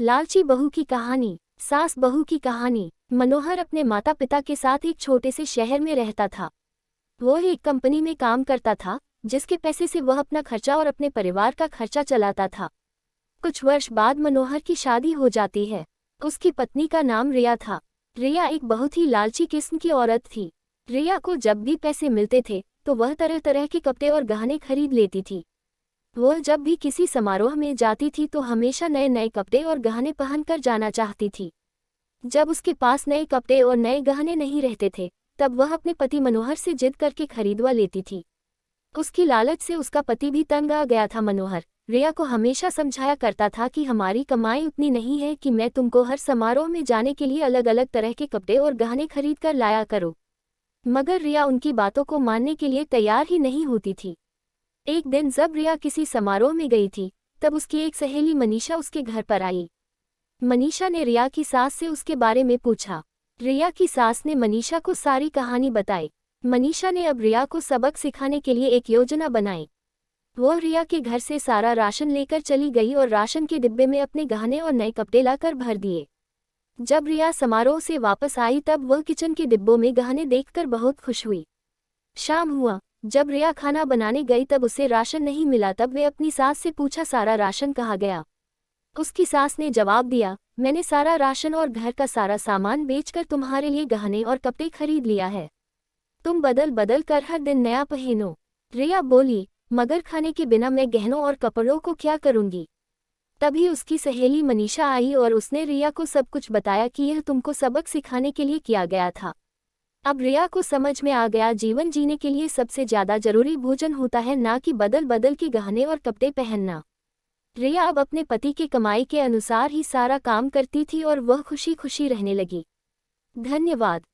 लालची बहू की कहानी। सास बहू की कहानी। मनोहर अपने माता पिता के साथ एक छोटे से शहर में रहता था। वो एक कंपनी में काम करता था, जिसके पैसे से वह अपना खर्चा और अपने परिवार का खर्चा चलाता था। कुछ वर्ष बाद मनोहर की शादी हो जाती है। उसकी पत्नी का नाम रिया था। रिया एक बहुत ही लालची किस्म की औरत थी। रिया को जब भी पैसे मिलते थे तो वह तरह तरह के कपड़े और गहने खरीद लेती थी। वह जब भी किसी समारोह में जाती थी तो हमेशा नए नए कपड़े और गहने पहनकर जाना चाहती थी। जब उसके पास नए कपड़े और नए गहने नहीं रहते थे, तब वह अपने पति मनोहर से जिद करके खरीदवा लेती थी। उसकी लालच से उसका पति भी तंग आ गया था। मनोहर रिया को हमेशा समझाया करता था कि हमारी कमाई उतनी नहीं है कि मैं तुमको हर समारोह में जाने के लिए अलग अलग तरह के कपड़े और गहने खरीद कर लाया करूं। मगर रिया उनकी बातों को मानने के लिए तैयार ही नहीं होती थी। एक दिन जब रिया किसी समारोह में गई थी, तब उसकी एक सहेली मनीषा उसके घर पर आई। मनीषा ने रिया की सास से उसके बारे में पूछा। रिया की सास ने मनीषा को सारी कहानी बताई। मनीषा ने अब रिया को सबक सिखाने के लिए एक योजना बनाई। वह रिया के घर से सारा राशन लेकर चली गई और राशन के डिब्बे में अपने गहने और नए कपड़े लाकर भर दिए। जब रिया समारोह से वापस आई तब वह किचन के डिब्बों में गहने देखकर बहुत खुश हुई। शाम हुआ। जब रिया खाना बनाने गई तब उसे राशन नहीं मिला। तब वे अपनी सास से पूछा, सारा राशन कहाँ गया? उसकी सास ने जवाब दिया, मैंने सारा राशन और घर का सारा सामान बेचकर तुम्हारे लिए गहने और कपड़े खरीद लिया है। तुम बदल बदल कर हर दिन नया पहनो। रिया बोली, मगर खाने के बिना मैं गहनों और कपड़ों को क्या करूंगी? तभी उसकी सहेली मनीषा आई और उसने रिया को सब कुछ बताया कि यह तुमको सबक सिखाने के लिए किया गया था। अब रिया को समझ में आ गया, जीवन जीने के लिए सबसे ज्यादा जरूरी भोजन होता है, ना कि बदल बदल के गहने और कपड़े पहनना। रिया अब अपने पति के कमाई के अनुसार ही सारा काम करती थी और वह खुशी खुशी रहने लगी। धन्यवाद।